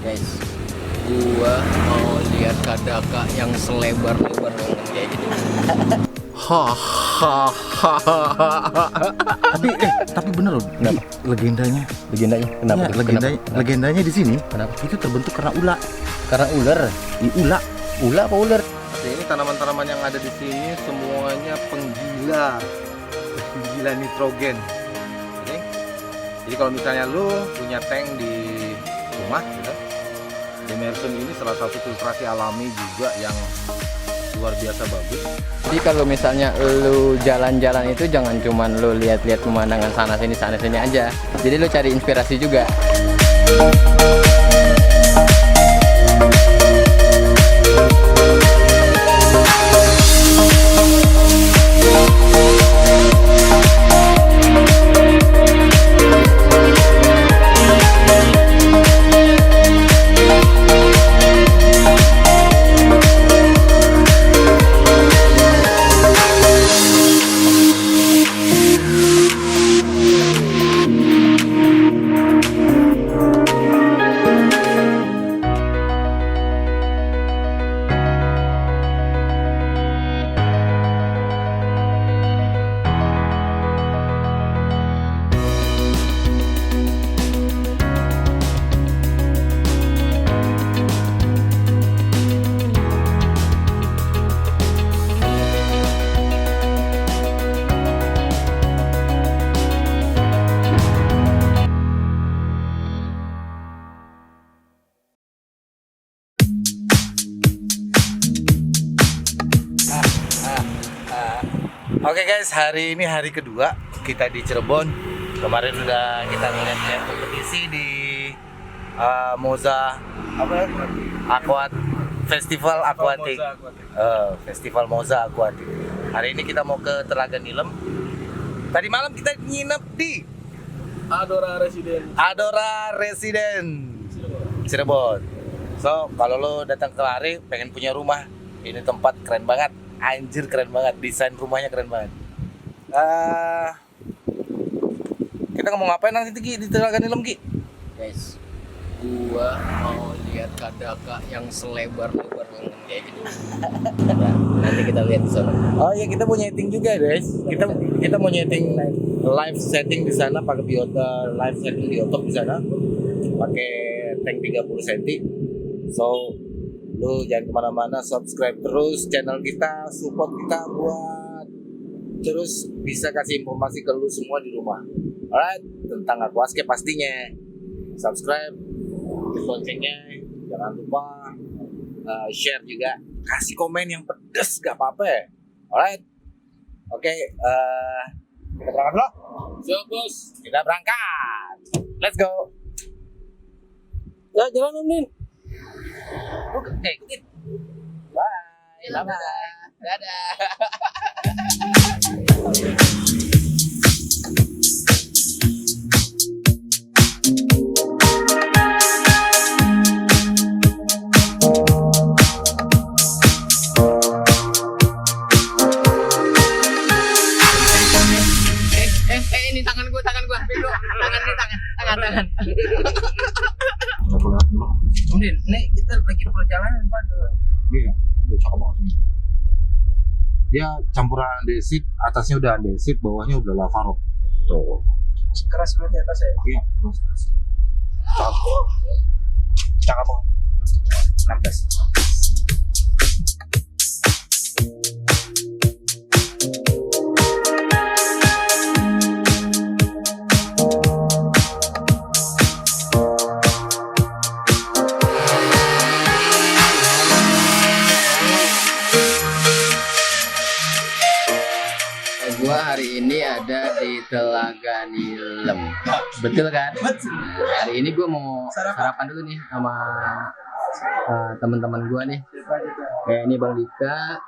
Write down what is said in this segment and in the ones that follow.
Guys, gua mau lihat kadaka yang selebar-lebar dengan kayak gini. Tapi bener loh. Kenapa? Legendanya. Legendanya? Kenapa? Ya, Kenapa? legendanya di sini. Kenapa? Itu terbentuk karena ular. Karena ular. Ular. Ular apa ular? Ini tanaman-tanaman yang ada di sini semuanya penggila nitrogen. Oke. Jadi kalau misalnya lu punya tank di rumah, gitu, Demerson ini salah satu filtrasi alami juga yang luar biasa bagus. Jadi kalau misalnya lu jalan-jalan itu jangan cuman lu lihat-lihat pemandangan sana sini aja. Jadi lu cari inspirasi juga. Oke guys, hari ini hari kedua kita di Cirebon. Kemarin udah kita ngeliat kompetisi di Moza Festival Aquatic. Festival Moza Aquatic. Hari ini kita mau ke Telaga Nilem. Tadi malam kita nginep di Adora Residen Cirebon. So, kalau lo datang ke Lari pengen punya rumah, ini tempat keren banget. Anjir keren banget, desain rumahnya keren banget. Kita mau ngapain nanti Ki di Telaga Nilem Ki? Guys, gua mau lihat kadaka yang selebar-lebar dengan kayak gini. Nanti kita lihat di sana. Oh iya, kita mau nyeting juga guys. Kita mau nyeting live setting di sana pakai live setting biotop di sana. Pakai tank 30 cm. So lu jangan kemana-mana, subscribe terus channel kita, support kita buat terus bisa kasih informasi ke lu semua di rumah. Alright, tentang Aquascape pastinya. Subscribe, loncengnya, jangan lupa share juga, kasih komen yang pedas gak apa-apa ya. Alright, oke, kita berangkat dulu. Siap bos. Kita berangkat. Let's go. Ya jalan Om Din. Oke, ikutin. Bye. Dadah. Dadah. Ini tangan gua. Bego. Tangan. Om Din, nih kita lagi perjalanan Pak. Iya, udah cakep banget ini. Dia campuran andesit, atasnya udah andesit, bawahnya udah lava rock. Tuh. Keras berarti atasnya. Iya, terus. Cakep. Cakep banget. 16. Gua hari ini ada di Telaga Nilem. Betul kan? Betul. Nah, hari ini gua mau sarapan dulu nih sama teman-teman gua nih. Kayak ini Bang Dika,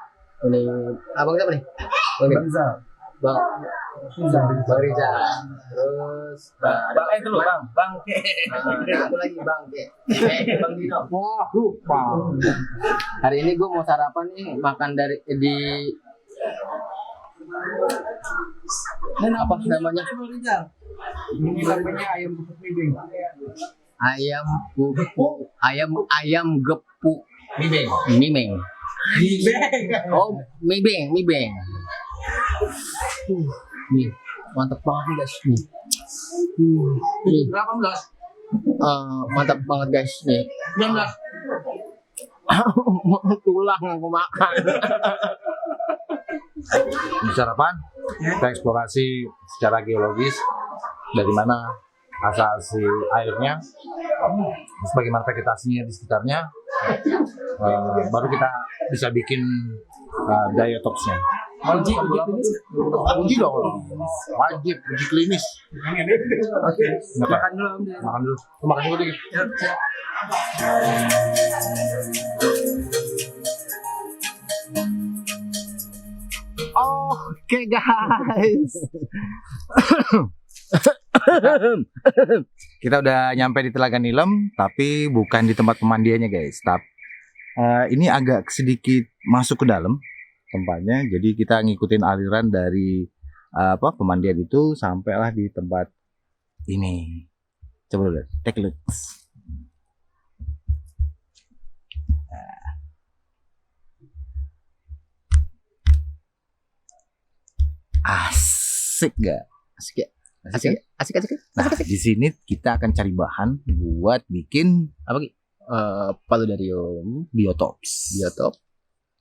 ini abang siapa nih? Bang Rizal. Bang Rizal. Terus Bang itu loh Bang. aku lagi Bang Bang Dino. Wah, lupa. Hari ini gua mau sarapan nih, makan di apa namanya? Ini namanya ayam pupuk miding. Ayam pupuk ayam gepuk Mibeng. mimeng. Oh, mibeng. Nih, mantap banget nih guys nih. Nih, 18. mantap banget guys nih. 19. Tulang aku makan. Sarapan, kita eksplorasi secara geologis dari mana asal si airnya, terus bagaimana vegetasinya di sekitarnya, baru kita bisa bikin dietopsnya. Uji dong, wajib uji klinis. Oke. Makan dulu, makan dulu, makan dulu dikit. Oke guys. Kita udah nyampe di Telaga Nilem, tapi bukan di tempat pemandiannya guys. Tapi ini agak sedikit masuk ke dalam tempatnya. Jadi kita ngikutin aliran dari pemandian itu sampailah di tempat ini. Coba dulu, take a look. Asik gak? Asik ya? Asik. Nah, di sini kita akan cari bahan buat bikin Apa Ki? Paludarium biotops. biotop.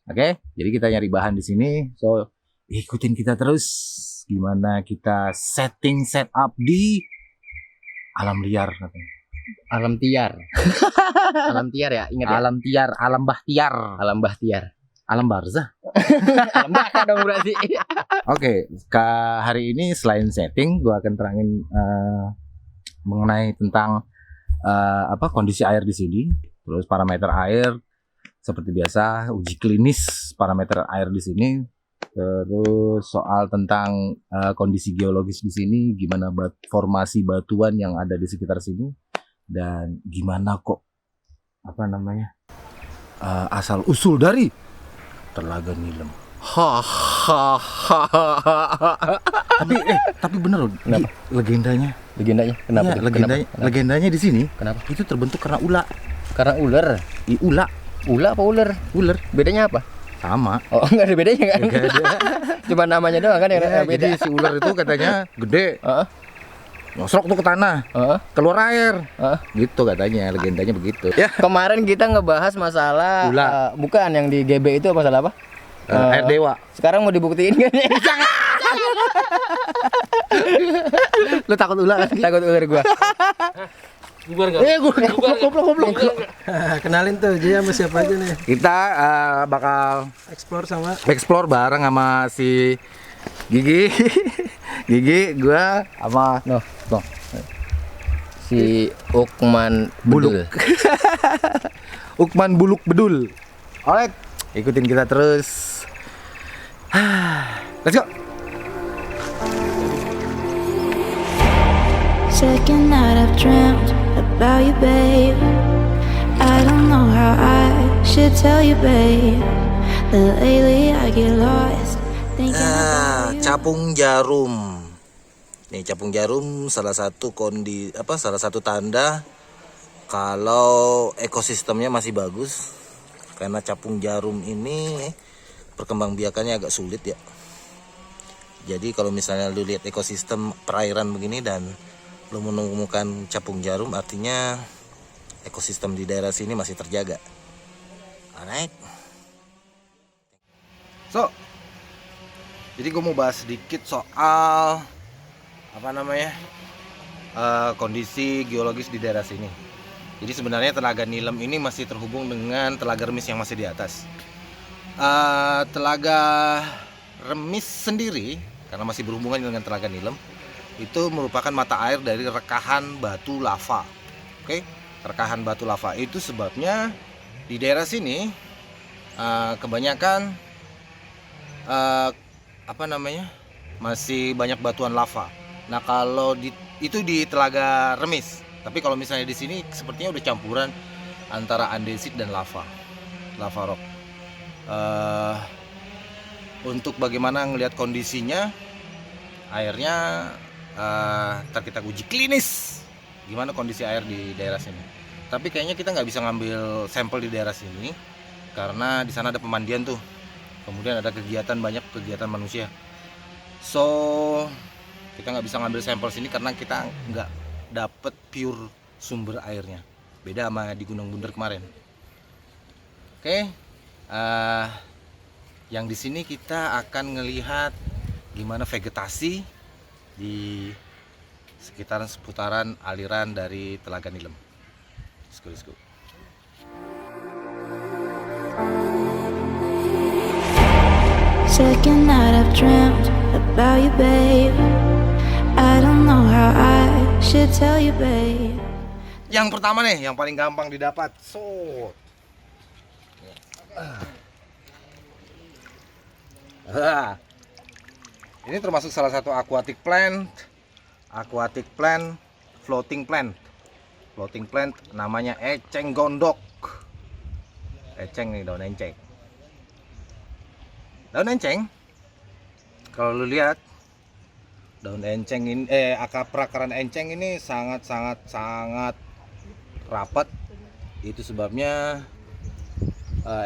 Oke, jadi kita nyari bahan di sini. So, ikutin kita terus gimana kita setup di alam liar katanya. Alam tiar. Alam tiar ya, ingat ya? Alam tiar, alam bahtiar, Alam bahtiar. alam barzah. Alam baka dong berarti. Oke, hari ini selain setting, gua akan terangin mengenai tentang kondisi air di sini, terus parameter air seperti biasa, uji klinis parameter air di sini, terus soal tentang kondisi geologis di sini, gimana formasi batuan yang ada di sekitar sini, dan gimana kok asal usul dari Telaga Nilem. Tapi bener loh, Kenapa? legendanya. Legendanya. Kenapa? Iya, tuh? legendanya, Kenapa? legendanya di sini Kenapa? itu terbentuk karena ula. Karena ular. Ula, Ula apa ular? ular Bedanya apa? sama. Oh, enggak ada bedanya kan? Gak ada. Cuma namanya doang kan yang Ya, beda. jadi si ular itu katanya gede, Heeh. nyosrok tuh ke tanah, Heeh. keluar air, Heeh. gitu katanya, legendanya begitu. Ya, Kemarin kita ngebahas masalah Ula. bukan yang di GB itu masalah apa? air dewa. Sekarang mau dibuktiin kan? Lu takut ular kan? Takut ular gua. Bubar gak? Goblok. Kenalin tuh dia sama siapa aja nih? Kita bakal Explore sama explore bareng sama si Gigi. Gigi, gua sama Noh. Si Ukman Buluk. Bedul. Ukman Buluk Bedul. Alright, ikutin kita terus. Let's go. Second night I've dreamt about you, babe. I don't know how I should tell you, babe. That lately I get lost thinking about you. Capung jarum. Nih, capung jarum salah satu salah satu tanda kalau ekosistemnya masih bagus. Karena capung jarum ini perkembangbiakannya agak sulit ya. Jadi kalau misalnya lu lihat ekosistem perairan begini dan lu menemukan capung jarum, artinya ekosistem di daerah sini masih terjaga. Alright. So, jadi gue mau bahas sedikit soal kondisi geologis di daerah sini. Jadi sebenarnya Telaga Nilem ini masih terhubung dengan Telaga Remis yang masih di atas. Telaga Remis sendiri, karena masih berhubungan dengan Telaga Nilem, itu merupakan mata air dari rekahan batu lava. Oke, rekahan batu lava itu sebabnya di daerah sini kebanyakan masih banyak batuan lava. Nah, kalau itu di Telaga Remis. Tapi kalau misalnya di sini sepertinya udah campuran antara andesit dan lava rock. Untuk bagaimana ngelihat kondisinya, airnya ntar kita uji klinis gimana kondisi air di daerah sini. Tapi kayaknya kita nggak bisa ngambil sampel di daerah sini karena di sana ada pemandian tuh. Kemudian ada banyak kegiatan manusia. So kita nggak bisa ngambil sampel sini karena kita nggak dapet pure sumber airnya. Beda sama di Gunung Bunder kemarin. Oke, yang di sini kita akan ngelihat gimana vegetasi di seputaran aliran dari Telaga Nilem. Let's go. Second night I've dreamt about you, babe. I don't know how I should tell you, babe. Yang pertama nih, yang paling gampang didapat. Ini termasuk salah satu aquatic plant, floating plant, namanya eceng gondok. Eceng nih, daun enceng. Daun enceng, kalau lu lihat, daun enceng ini, perakaran enceng ini sangat rapat. Itu sebabnya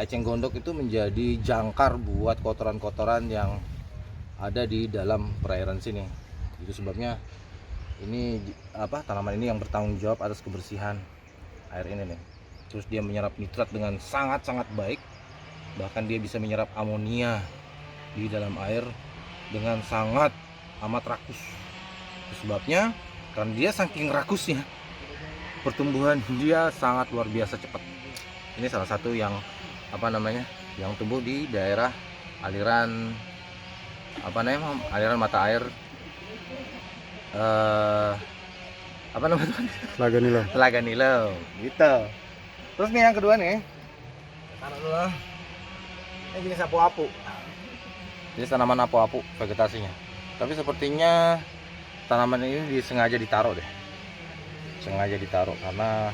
eceng gondok itu menjadi jangkar buat kotoran-kotoran yang ada di dalam perairan sini. Itu sebabnya ini tanaman ini yang bertanggung jawab atas kebersihan air ini nih. Terus dia menyerap nitrat dengan sangat baik. Bahkan dia bisa menyerap amonia di dalam air dengan sangat amat rakus. Itu sebabnya karena dia saking rakusnya, pertumbuhan dia sangat luar biasa cepat. Ini salah satu yang yang tumbuh di daerah aliran aliran mata air Telaga Nilem gitu. Terus nih yang kedua nih, taruh dulu. Ini jenis apu-apu. Jenis tanaman apu-apu vegetasinya. Tapi sepertinya tanaman ini disengaja ditaruh deh. Sengaja ditaruh karena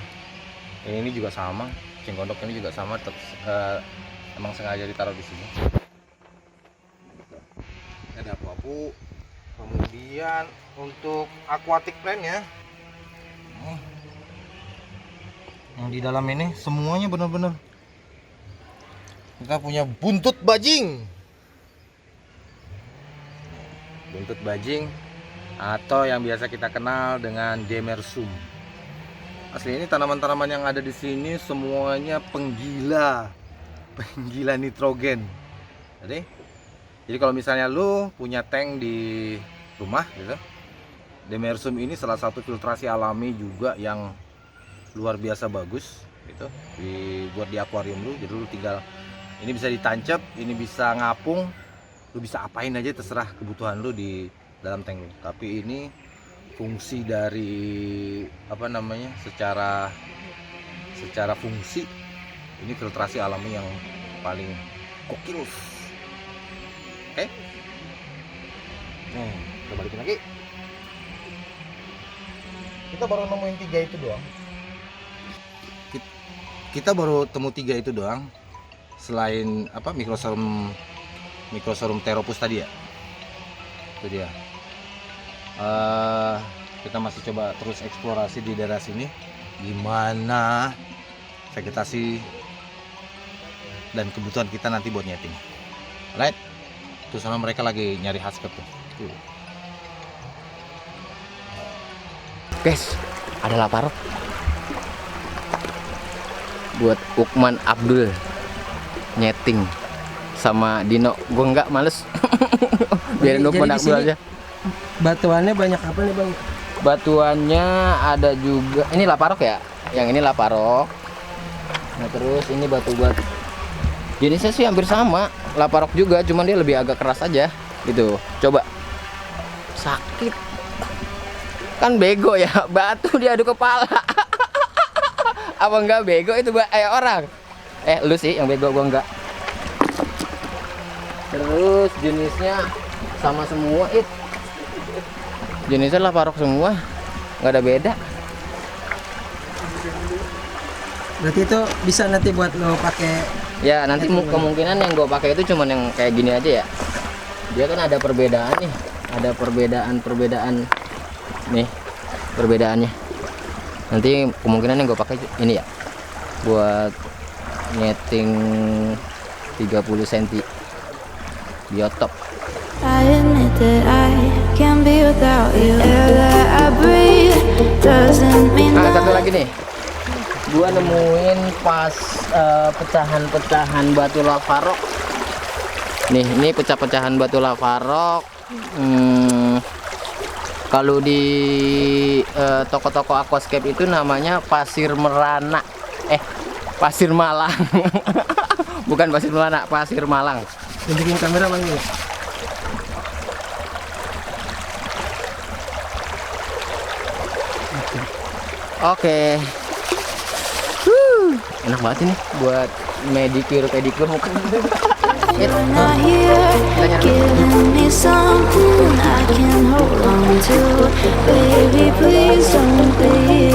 ini juga sama, eceng gondok ini juga sama, emang sengaja ditaruh di sini. Ada apu-apu. Kemudian untuk aquatic plant ya, yang di dalam ini semuanya benar-benar kita punya buntut bajing atau yang biasa kita kenal dengan demersum. Asli ini tanaman-tanaman yang ada di sini semuanya penggila nitrogen. Jadi kalau misalnya lu punya tank di rumah gitu, demersum ini salah satu filtrasi alami juga yang luar biasa bagus gitu. Dibuat di akuarium lu, jadi lu tinggal ini bisa ditancap, ini bisa ngapung, lu bisa apain aja terserah kebutuhan lu di dalam tank lu. Tapi ini fungsi dari secara fungsi ini filtrasi alami yang paling gokil. Oke. Nih, kita balikin lagi. Kita baru nemuin 3 itu doang. Kita baru temu 3 itu doang. Selain Microsorum theropus tadi ya. Itu dia. Kita masih coba terus eksplorasi di daerah sini, gimana vegetasi dan kebutuhan kita nanti buat nyeting. Alright. Tuh sana mereka lagi nyari hasket tuh. Guys, ada laparok buat Ukman Abdul nyeting sama Dino. Gue nggak males. Biarin Ukman Abdul aja. Batuannya banyak apa nih bang? Batuannya ada juga. Ini laparok ya? Yang ini laparok. Nah terus ini batu-batu. Jenisnya sih hampir sama, laparok juga, cuman dia lebih agak keras aja gitu. Coba. Sakit. Kan bego ya, batu diadu kepala. Apa enggak bego itu orang? Lu sih yang bego, gua enggak. Terus jenisnya sama semua, jenisnya laparok semua, nggak ada beda. Berarti itu bisa nanti buat lo pakai. Ya nanti kemungkinan yang gue pakai itu cuman yang kayak gini aja ya. Dia kan ada perbedaan nih, ada perbedaan nih perbedaannya. Nanti kemungkinan yang gue pakai ini ya, buat nyeting 30 cm biotop. I admit that I can't be without you. Air that I breathe doesn't mean Nah, satu nothing. lagi nih, gua nemuin pas pecahan-pecahan batu lava rock. Nih, ini pecah-pecahan batu lava rock. Kalau di toko-toko aquascape itu namanya pasir merana. Pasir malang. Bukan pasir merana, pasir malang. Tunjukin kamera Bang ya. Oke. Enak banget ini buat pedicure muka. You're not here, giving me something I can hold on to. Baby, please don't leave.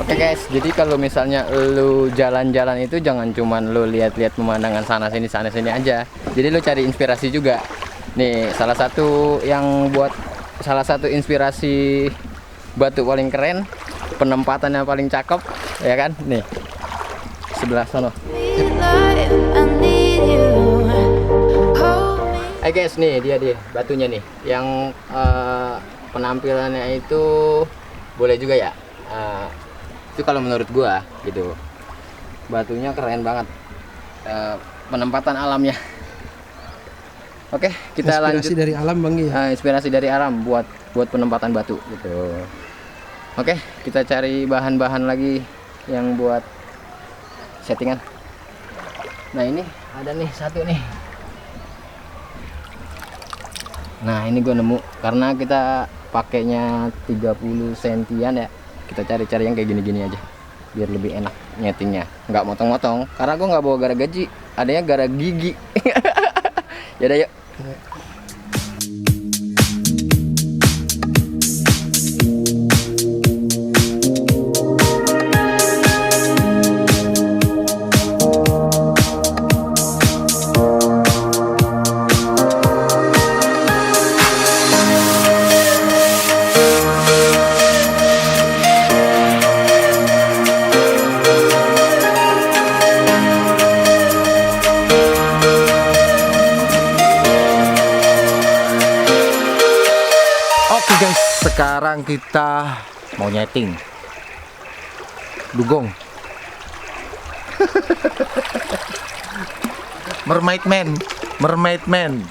Oke guys, jadi kalau misalnya lu jalan-jalan itu jangan cuman lu lihat-lihat pemandangan sana sini aja. Jadi lu cari inspirasi juga. Nih, salah satu inspirasi batu paling keren, penempatannya paling cakep, ya kan? Nih. Sebelah sono. Life, I need you. Hold me. Guys, nih dia batunya nih. Yang penampilannya itu boleh juga ya. Itu kalau menurut gua gitu, batunya keren banget, penempatan alamnya. Oke, kita lanjut. Inspirasi dari alam Bang ya. Inspirasi dari alam buat penempatan batu gitu. Oke, kita cari bahan-bahan lagi yang buat settingan. Nah, ini ada nih satu nih. Nah, ini gua nemu karena kita pakainya 30 sentian ya. Kita cari-cari yang kayak gini-gini aja biar lebih enak nyetingnya, nggak motong-motong karena gue nggak bawa gara gaji, adanya gara gigi. Yaudah yuk. Oke guys, sekarang kita mau nyeting dugong. Mermaid Man.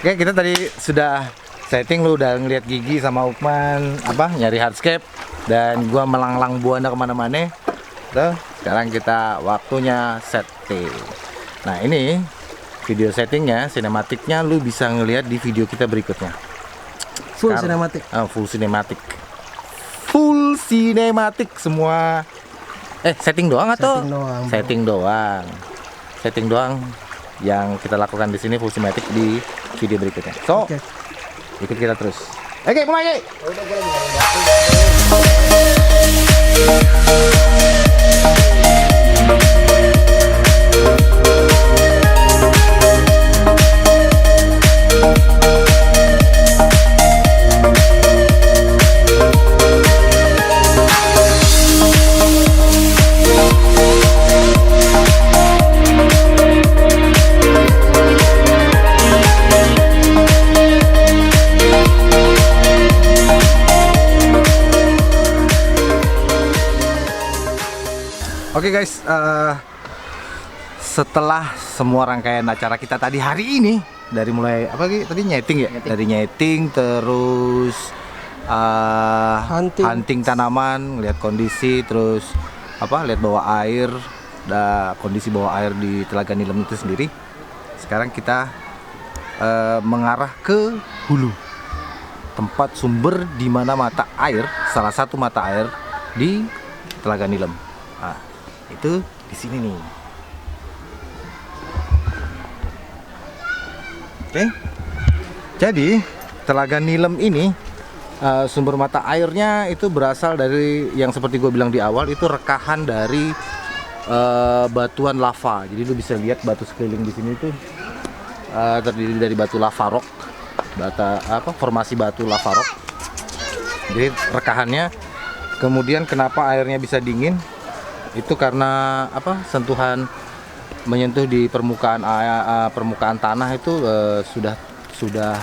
Oke, kita tadi sudah setting, lu udah ngeliat Gigi sama Ukman nyari hardscape, dan gua melanglang buana kemana-mana. Tuh, sekarang kita waktunya setting. Nah, ini video settingnya, sinematiknya lu bisa ngeliat di video kita berikutnya. Full sinematik. Full sinematik semua. Setting doang atau? Setting doang. Yang kita lakukan di sini full sinematik di video berikutnya. So, Oke. ikut kita terus. Oke, mulai. Oke guys, setelah semua rangkaian acara kita tadi hari ini, dari mulai tadi nyeting ya, dari nyeting terus hunting tanaman, lihat kondisi, terus lihat bawah air, kondisi bawah air di Telaga Nilem itu sendiri. Sekarang kita mengarah ke hulu, tempat sumber di mana mata air, salah satu mata air di Telaga Nilem. Nah, itu di sini nih. Oke. Jadi Telaga Nilem ini sumber mata airnya itu berasal dari yang seperti gue bilang di awal, itu rekahan dari batuan lava. Jadi lu bisa lihat batu sekeliling di sini tuh terdiri dari batu lava rock, formasi batu lava rock. Jadi rekahannya. Kemudian kenapa airnya bisa dingin? Itu karena apa? Sentuhan menyentuh di permukaan permukaan tanah itu sudah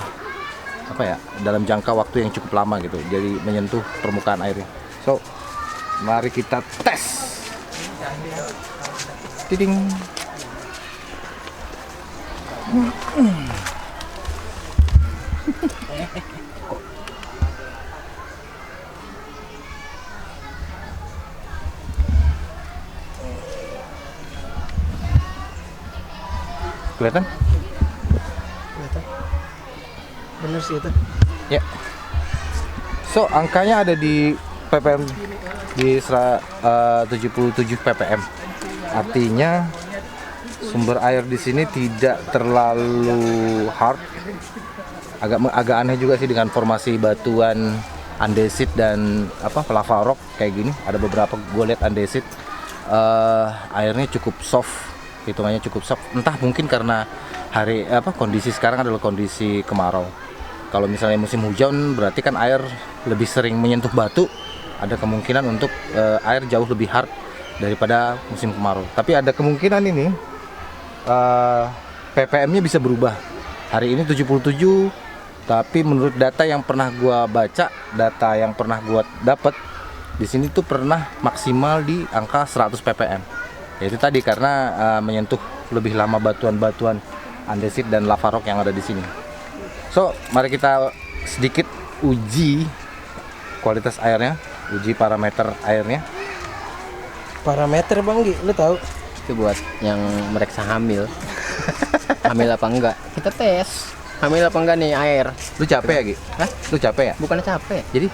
apa ya? Dalam jangka waktu yang cukup lama gitu. Jadi menyentuh permukaan airnya. So, mari kita tes. Tiding. Kelihatan? Bener sih itu. Ya. So, angkanya ada di ppm di 77 ppm. Artinya sumber air di sini tidak terlalu hard. Agak aneh juga sih dengan formasi batuan andesit dan lava rock kayak gini. Ada beberapa gue lihat andesit airnya cukup soft. Hitungannya cukup soft. Entah mungkin karena kondisi sekarang adalah kondisi kemarau. Kalau misalnya musim hujan berarti kan air lebih sering menyentuh batu. Ada kemungkinan untuk air jauh lebih hard daripada musim kemarau. Tapi ada kemungkinan ini ppm-nya bisa berubah. Hari ini 77, tapi menurut data yang pernah gua baca, data yang pernah gua dapat di sini tuh pernah maksimal di angka 100 ppm. Yaitu tadi karena menyentuh lebih lama batuan-batuan andesit dan lava rock yang ada di sini. So, mari kita sedikit uji kualitas airnya, uji parameter airnya. Parameter Bang Gi, lu tahu? Itu buat yang mereka hamil. Hamil apa enggak? Kita tes. Hamil apa enggak nih air? Lu capek ya, Gi? Hah? Lu capek ya? Bukannya capek. Jadi,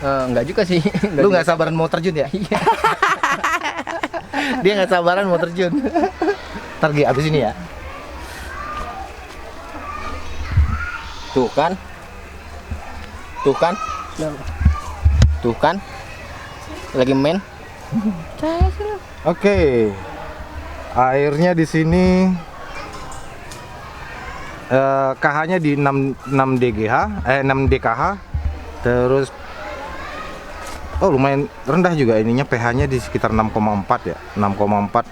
Enggak juga sih. lu nggak sabaran mau terjun ya? Iya. Dia nggak sabaran mau terjun. Ntar Gi, abis ini ya. Tuh kan? Tuh kan? Tuh kan? Lagi main? Oke. Airnya di sini KH-nya di 6 DGH, 6 DKH. Terus lumayan rendah juga ininya, pH-nya di sekitar 6,4 ya. 6,4,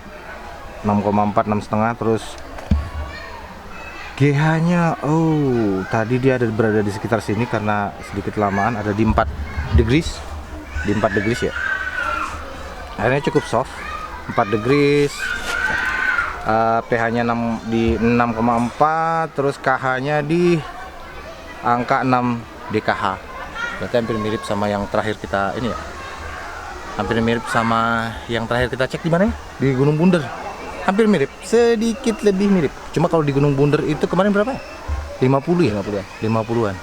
6,5. Terus GH-nya tadi dia berada di sekitar sini karena sedikit lamaan ada di 4 degrees. Di 4 degrees ya. Airnya cukup soft, 4 degrees. pH-nya di 6,4, terus KH-nya di angka 6 DKH. Berarti hampir mirip sama yang terakhir kita ini ya. Hampir mirip sama yang terakhir kita cek di mana ya? Di Gunung Bunder. Hampir mirip, sedikit lebih mirip. Cuma kalau di Gunung Bunder itu kemarin berapa ya? 50 ya? 50-an.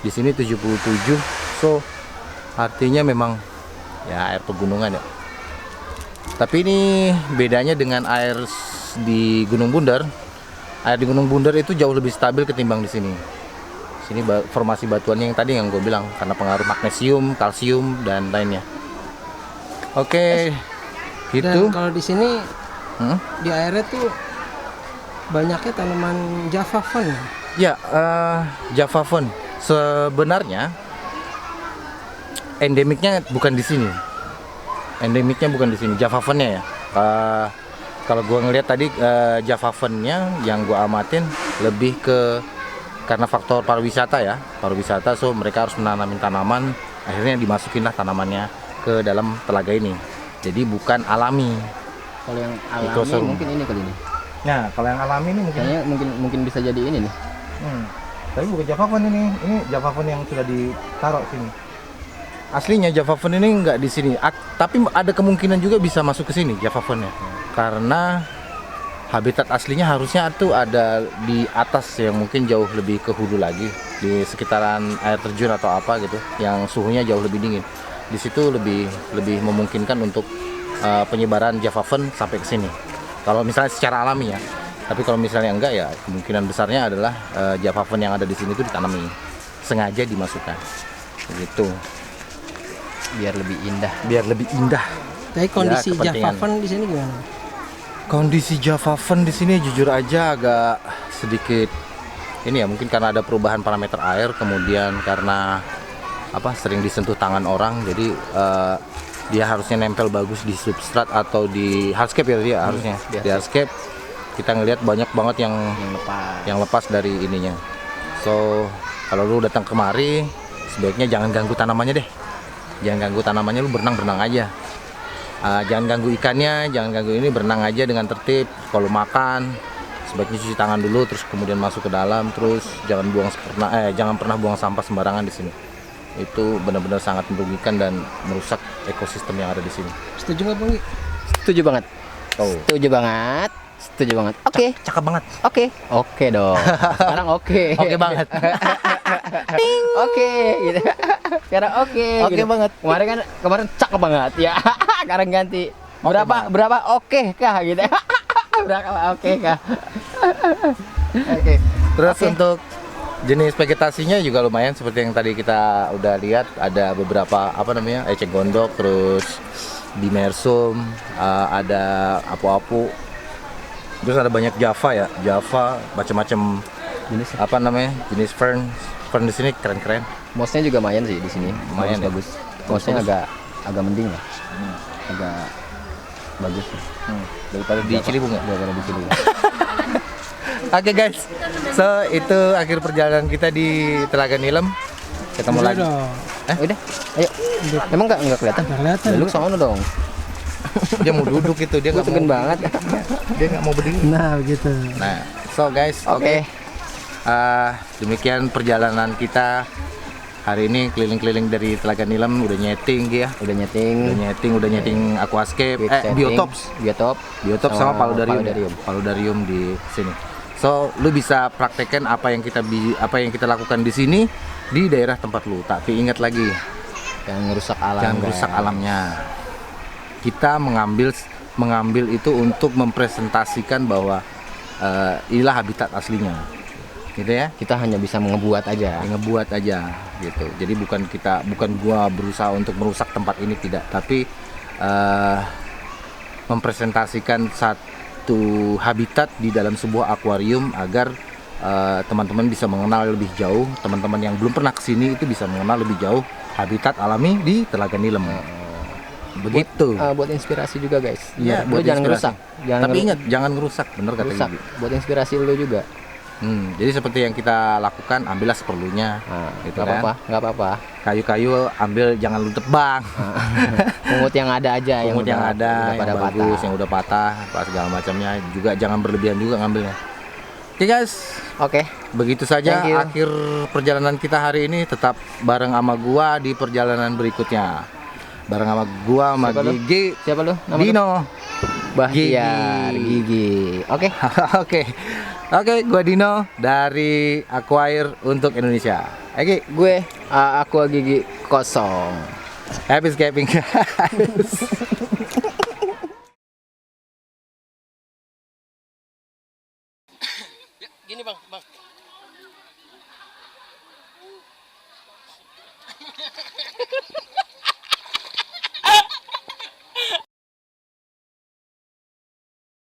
Di sini 77. So, artinya memang ya air pegunungan ya. Tapi ini bedanya dengan air di Gunung Bunder. Air di Gunung Bunder itu jauh lebih stabil ketimbang di sini. Sini formasi batuannya yang tadi yang gue bilang karena pengaruh magnesium, kalsium dan lainnya. Oke, gitu. Dan kalau di sini di airnya tuh banyaknya tanaman Javaphone. Ya, Javaphone sebenarnya endemiknya bukan di sini. Endemiknya bukan di sini, Javaphone-nya ya. Kalau gua ngelihat tadi Javaphone-nya yang gua amatin lebih ke karena faktor pariwisata ya, pariwisata. So mereka harus menanamin tanaman, akhirnya dimasukinlah tanamannya ke dalam telaga ini. Jadi bukan alami. Kalau yang alami Ecosystem. mungkin ini kali ini. Nah, kalau yang alami ini mungkin. Kayaknya mungkin bisa jadi ini nih. Tapi bukan Javaphone ini Javaphone yang sudah ditaruh sini. Aslinya Javaphone ini nggak di sini, tapi ada kemungkinan juga bisa masuk ke sini Javaphone-nya. Karena habitat aslinya harusnya tuh ada di atas yang mungkin jauh lebih ke hulu lagi, di sekitaran air terjun atau apa gitu, yang suhunya jauh lebih dingin. Di situ lebih memungkinkan untuk penyebaran Javaphone sampai ke sini. Kalau misalnya secara alami ya. Tapi kalau misalnya enggak ya kemungkinan besarnya adalah Javaphone yang ada di sini itu ditanami, sengaja dimasukkan. Begitu. Biar lebih indah. Biar lebih indah. Tapi kondisi kepentingan. Javaphone di sini gimana? Kondisi Javaphone di sini jujur aja agak sedikit ini ya, mungkin karena ada perubahan parameter air, kemudian karena sering disentuh tangan orang, jadi dia harusnya nempel bagus di substrat atau di hardscape ya dia harusnya. Di hardscape kita ngelihat banyak banget yang lepas dari ininya. So kalau lu datang kemari sebaiknya jangan ganggu tanamannya deh. Jangan ganggu tanamannya, lu berenang aja. Jangan ganggu ikannya, jangan ganggu ini, berenang aja dengan tertib. Kalau makan sebaiknya cuci tangan dulu, terus kemudian masuk ke dalam, terus jangan pernah buang sampah sembarangan di sini. Itu benar-benar sangat merugikan dan merusak ekosistem yang ada di sini. Setuju nggak Bang? Setuju banget. Oh, Setuju banget. Setuju banget. Oke. cakep banget. Oke. Oke dong. Sekarang oke. Oke banget. Oke gitu. Sekarang oke. Oke gitu. banget. Kemarin cakep banget ya. Sekarang ganti. Berapa oke kah gitu. Berapa oke kah? Oke. Terus Oke. untuk jenis vegetasinya juga lumayan seperti yang tadi kita udah lihat, ada beberapa eceng gondok, terus dimersum, ada apu-apu. Terus ada banyak Java, macam-macam jenis fern di sini keren-keren. Mossnya juga lumayan sih di sini. Lumayan ya? bagus. Mossnya agak mending lah. Agak bagus. Daripada di Ciliwung ya? Daripada di Ciliwung. Oke guys, so itu akhir perjalanan kita di Telaga Nilem. Ketemu lagi. Udah, ayo. Emang enggak kelihatan? Kelihatan. Lu sono dong. Dia mau duduk itu, dia Lu nggak segen mau. banget. Dia nggak mau berdiri. Nah, begitu. Nah, so guys, Oke. demikian perjalanan kita hari ini keliling-keliling dari Telaga Nilem, udah nyeting ya. Udah nyeting. Udah nyeting aquascape, Quick setting, biotops biotop sama paludarium. paludarium. Paludarium di sini. So, lu bisa praktekkan apa yang kita lakukan di sini di daerah tempat lu. Tapi ingat lagi, Jangan ngerusak alam. jangan rusak alamnya. Kita mengambil itu untuk mempresentasikan bahwa inilah habitat aslinya, gitu ya. Kita hanya bisa ngebuat aja. Ngebuat aja, gitu. Jadi bukan gua berusaha untuk merusak tempat ini, tidak, tapi mempresentasikan satu habitat di dalam sebuah akuarium agar teman-teman bisa mengenal lebih jauh. Teman-teman yang belum pernah kesini itu bisa mengenal lebih jauh habitat alami di Telaga Nilem. Begitu. Buat inspirasi juga guys. Iya, Lu buat jangan inspirasi. ngerusak. Tapi ingat, jangan ngerusak, bener kata rusak. Ibu. Buat inspirasi lu juga. Jadi seperti yang kita lakukan, ambillah seperlunya. Gitu Nggak kan. apa-apa. Kayu-kayu ambil, jangan lu tebang. Pungut yang ada aja. Pungut yang ada, udah pada yang bagus, patah. yang udah patah, apa segala macamnya. Juga jangan berlebihan juga ngambilnya. Oke guys, Oke. begitu saja Thank you. akhir perjalanan kita hari ini. Tetap bareng sama gua di perjalanan berikutnya. Bareng sama gua, sama Siapa lu? Gigi, Siapa lu? Nama lu? Dino. Bahtiar Gigi. Oke. Oke, gua Dino dari Aquair untuk Indonesia. Oke, Gue Aqua Gigi kosong. happy escaping guys. Gini bang.